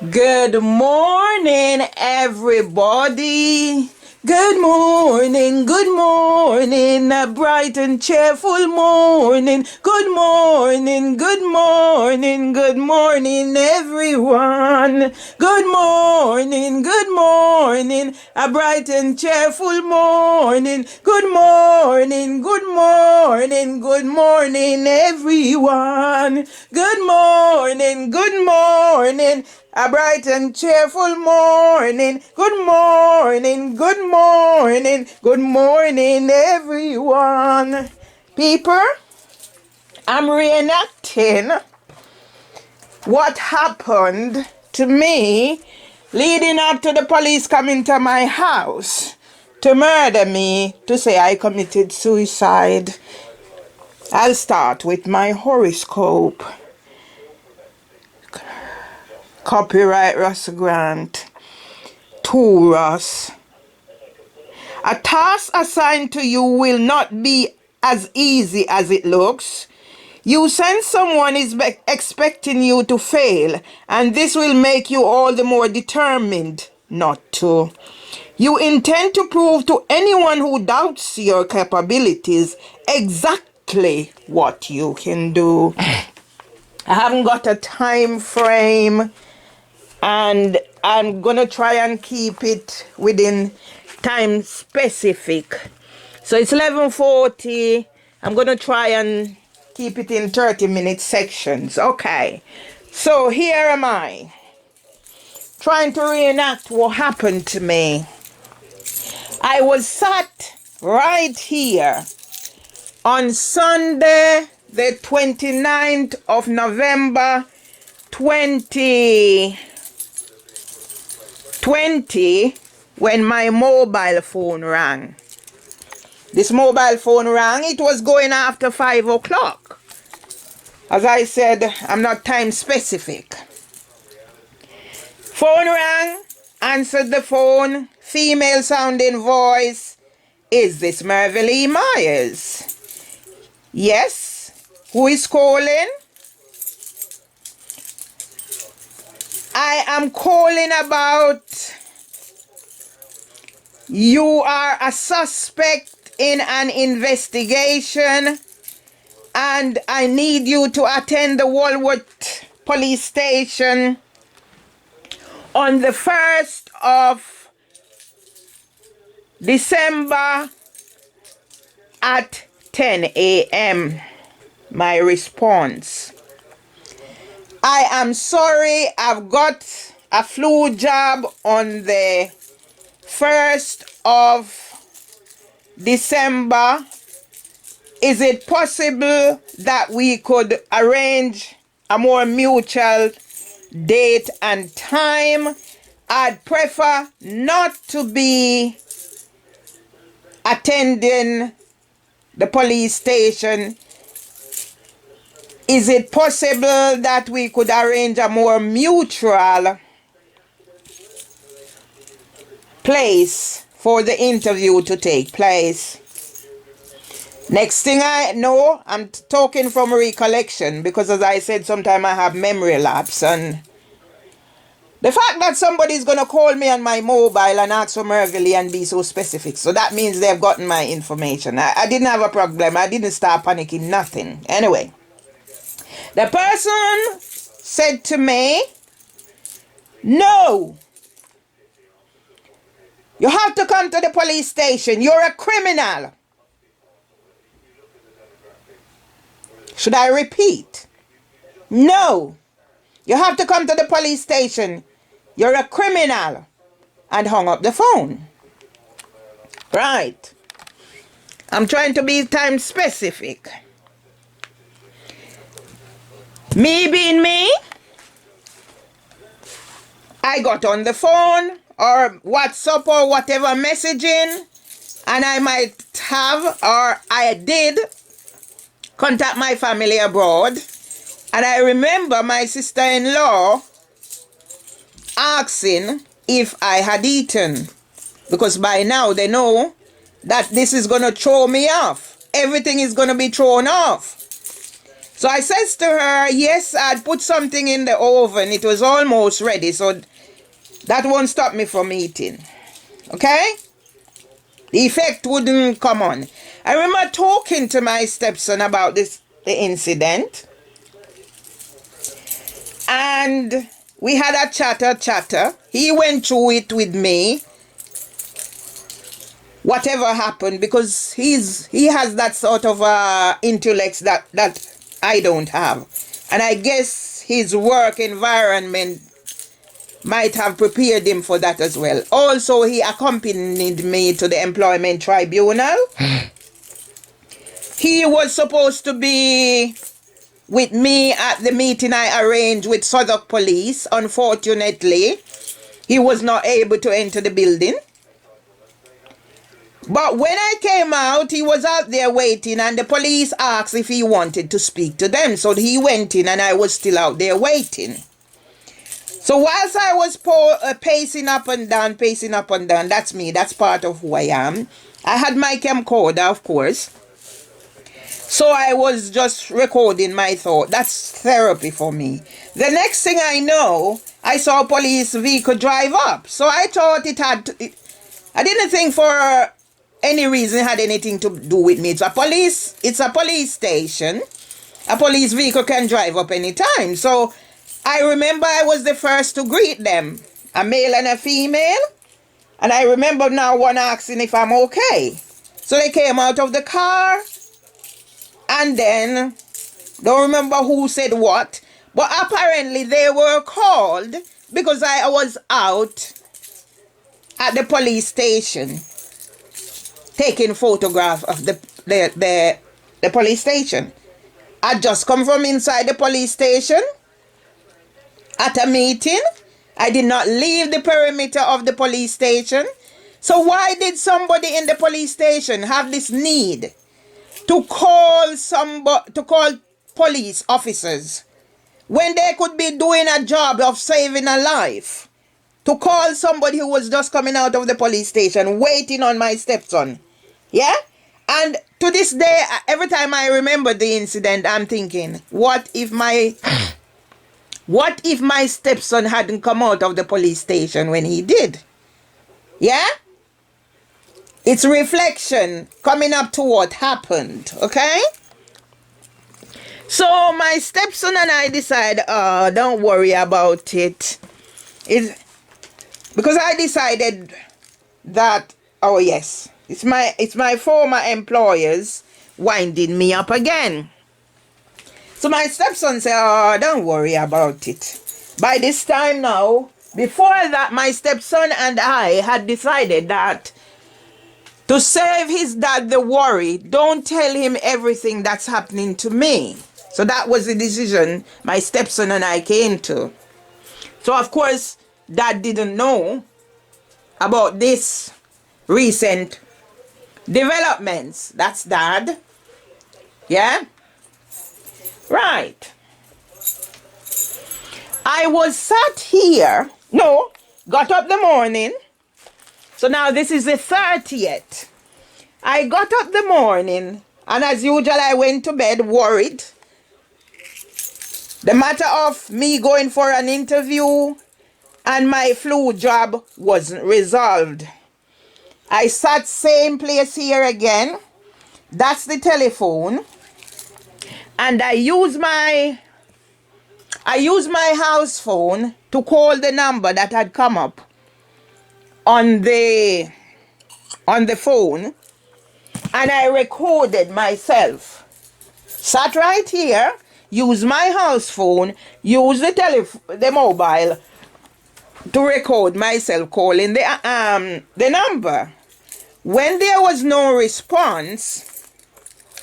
Good morning, everybody. Good morning, a bright and cheerful morning. Good morning, everyone. Good morning, a bright and cheerful morning. Good morning, everyone. Good morning. A bright and cheerful morning. Good morning, everyone. People, I'm reenacting what happened to me leading up to the police coming to my house to murder me, to say I committed suicide. I'll start with my horoscope. Copyright Russell Grant. Taurus. A task assigned to you will not be as easy as it looks. You sense someone is expecting you to fail, and this will make you all the more determined not to. You intend to prove to anyone who doubts your capabilities exactly what you can do. I haven't got a time frame, and I'm gonna try and keep it within time specific. So it's 11:40. I'm gonna try and keep it in 30-minute sections. Okay, so here am I trying to reenact what happened to me. I was sat right here on Sunday the 29th of November 2020 when my mobile phone rang. This mobile phone rang. It was going after 5 o'clock. As I said, I'm not time specific. Phone rang, answered the phone, female sounding voice. Is this Mervelee Myers? Yes. Who is calling? I am calling about you are a suspect in an investigation, and I need you to attend the Walworth police station on the 1st of December at 10 a.m. My response: I am sorry, I've got a flu jab on the 1st of December. Is it possible that we could arrange a more mutual date and time? I'd prefer not to be attending the police station. Is it possible that we could arrange a more mutual place for the interview to take place? Next thing I know, I'm talking from recollection, because as I said, sometimes I have memory lapse, and the fact that somebody's going to call me on my mobile and ask for Mervelee and be so specific, so that means they've gotten my information. I didn't have a problem. I didn't start panicking, nothing. Anyway, the person said to me, no, you have to come to the police station. You're a criminal. Should I repeat? No, you have to come to the police station. You're a criminal. And hung up the phone. Right. I'm trying to be time specific. Me being me, I got on the phone or WhatsApp or whatever messaging, and I might have, or I did, contact my family abroad. And I remember my sister-in-law asking if I had eaten, because by now they know that this is going to throw me off. Everything is going to be thrown off. So I says to her, yes, I'd put something in the oven. It was almost ready, so that won't stop me from eating. Okay? The effect wouldn't come on. I remember talking to my stepson about the incident. And we had a chatter. He went through it with me. Whatever happened, because he has that sort of intellect that I don't have. And I guess his work environment might have prepared him for that as well. Also, he accompanied me to the employment tribunal. He was supposed to be with me at the meeting I arranged with Southwark Police. Unfortunately, he was not able to enter the building. But when I came out, he was out there waiting, and the police asked if he wanted to speak to them. So he went in, and I was still out there waiting. So whilst I was pacing up and down, that's me, that's part of who I am. I had my camcorder, of course. So I was just recording my thought. That's therapy for me. The next thing I know, I saw a police vehicle drive up. So I thought I didn't think for any reason it had anything to do with me. It's a police station. A police vehicle can drive up anytime. So I remember I was the first to greet them, a male and a female. And I remember now one asking if I'm okay. So they came out of the car, and then, don't remember who said what, but apparently they were called because I was out at the police station taking photograph of the police station. I just come from inside the police station at a meeting. I did not leave the perimeter of the police station. So why did somebody in the police station have this need to call police officers when they could be doing a job of saving a life? To call somebody who was just coming out of the police station, waiting on my stepson. Yeah? And to this day, every time I remember the incident, I'm thinking, what if my stepson hadn't come out of the police station when he did? Yeah? It's reflection coming up to what happened, okay? So my stepson and I decided, don't worry about it. Because I decided that, oh yes, it's my former employers winding me up again. So my stepson said, oh, don't worry about it. By this time now, before that, my stepson and I had decided that to save his dad the worry, don't tell him everything that's happening to me. So that was the decision my stepson and I came to. So of course, Dad didn't know about this recent developments. That's Dad. Yeah? Right. I was sat here. No, got up the morning. So now this is the 30th. I got up the morning, and as usual, I went to bed worried. The matter of me going for an interview and my flu job wasn't resolved. I sat same place here again. That's the telephone. And I use my house phone to call the number that had come up on the phone, and I recorded myself. Sat right here, use my house phone, use the mobile to record myself calling the number. When there was no response,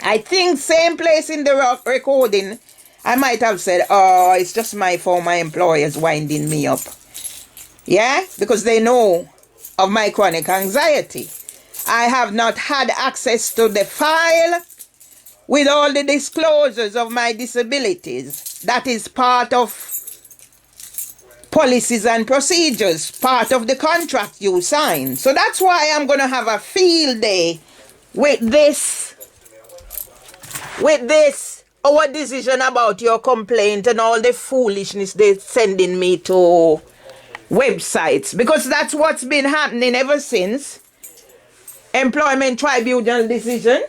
I think same place in the recording, I might have said, oh, it's just my former employers winding me up. Yeah, because they know of my chronic anxiety. I have not had access to the file with all the disclosures of my disabilities. That is part of policies and procedures, part of the contract you sign. So that's why I'm going to have a field day with this our decision about your complaint and all the foolishness they're sending me to websites, because that's what's been happening ever since employment tribunal decision.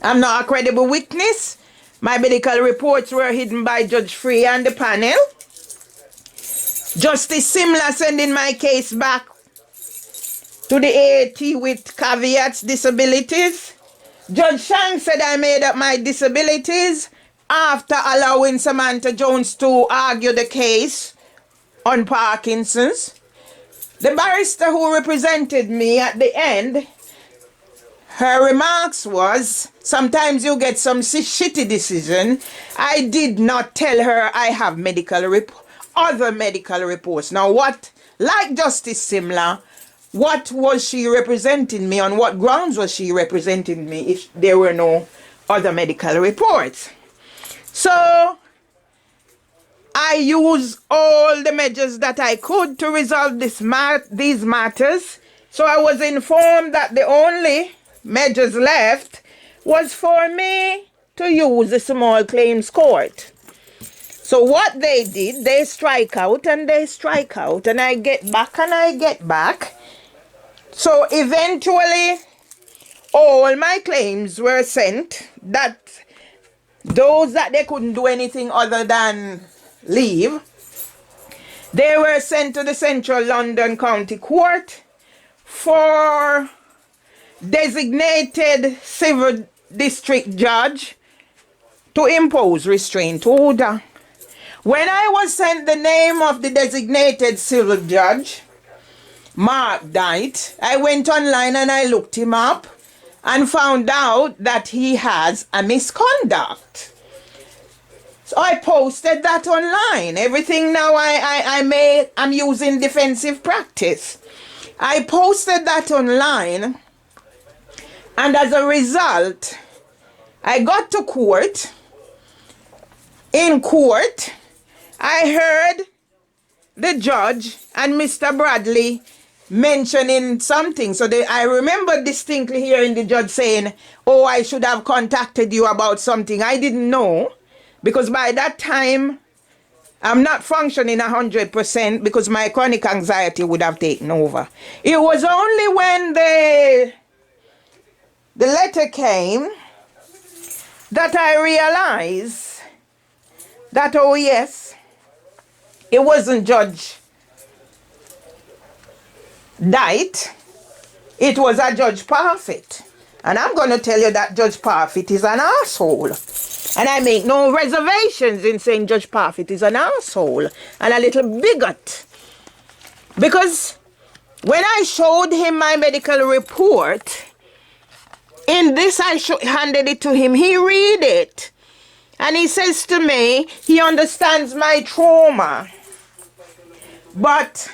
I'm not a credible witness. My medical reports were hidden by Judge Free and the panel. Justice Simla sending my case back to the AAT with caveats, disabilities. Judge Shang said I made up my disabilities after allowing Samantha Jones to argue the case on Parkinson's. The barrister who represented me at the end, her remarks was, sometimes you get some shitty decision. I did not tell her I have other medical reports. Now what, like Justice Simla, what was she representing me? On what grounds was she representing me if there were no other medical reports? So I used all the measures that I could to resolve these matters. So I was informed that the only measures left was for me to use the small claims court. So what they did, they strike out and they strike out, and I get back and I get back. So eventually, all my claims were sent, that those that they couldn't do anything other than leave, they were sent to the Central London County Court for designated civil district judge to impose restraint order. When I was sent the name of the designated civil judge, Mark Knight, I went online and I looked him up and found out that he has a misconduct. So I posted that online. Everything now I'm using defensive practice. I posted that online, and as a result, I got to court. In court, I heard the judge and Mr. Bradley mentioning something. So I remember distinctly hearing the judge saying, oh, I should have contacted you about something. I didn't know, because by that time, I'm not functioning 100% because my chronic anxiety would have taken over. It was only when the letter came that I realized that, oh yes, it wasn't Judge Knight, it was a Judge Parfitt. And I'm going to tell you that Judge Parfitt is an asshole. And I make no reservations in saying Judge Parfitt is an asshole and a little bigot. Because when I showed him my medical report, in this I handed it to him, he read it. And he says to me, he understands my trauma. But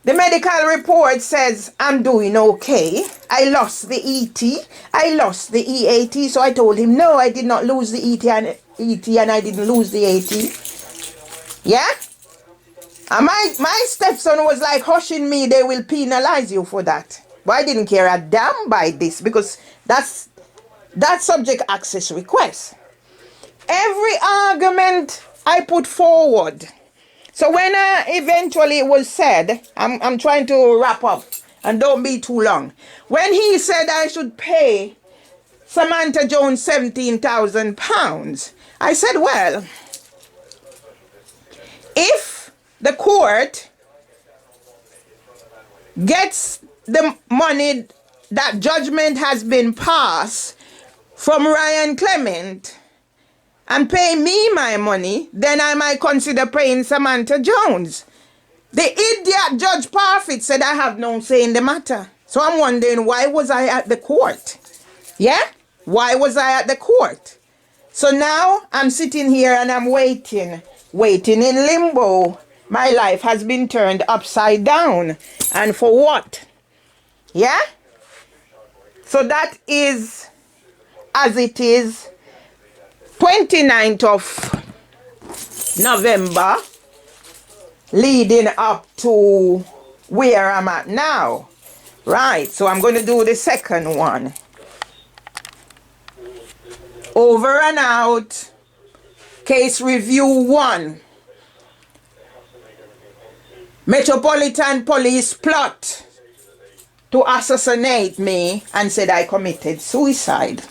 the medical report says I'm doing okay. I lost the ET. I lost the EAT. So I told him, no, I did not lose the ET and I didn't lose the AT. Yeah? And my stepson was like hushing me, they will penalize you for that. But I didn't care a damn by this, because that's subject access request. Every argument I put forward. So when eventually it was said, I'm trying to wrap up and don't be too long. When he said I should pay Samantha Jones £17,000, I said, well, if the court gets the money, that judgment has been passed from Ryan Clement, and pay me my money, then I might consider paying Samantha Jones. The idiot Judge Parfitt said I have no say in the matter. So I'm wondering, why was I at the court? Yeah? Why was I at the court? So now I'm sitting here and I'm waiting in limbo. My life has been turned upside down. And for what? Yeah? So that is as it is. 29th of November, leading up to where I'm at now. Right, so I'm going to do the second one. Over and out. Case review 1. Metropolitan Police plot to assassinate me and said I committed suicide.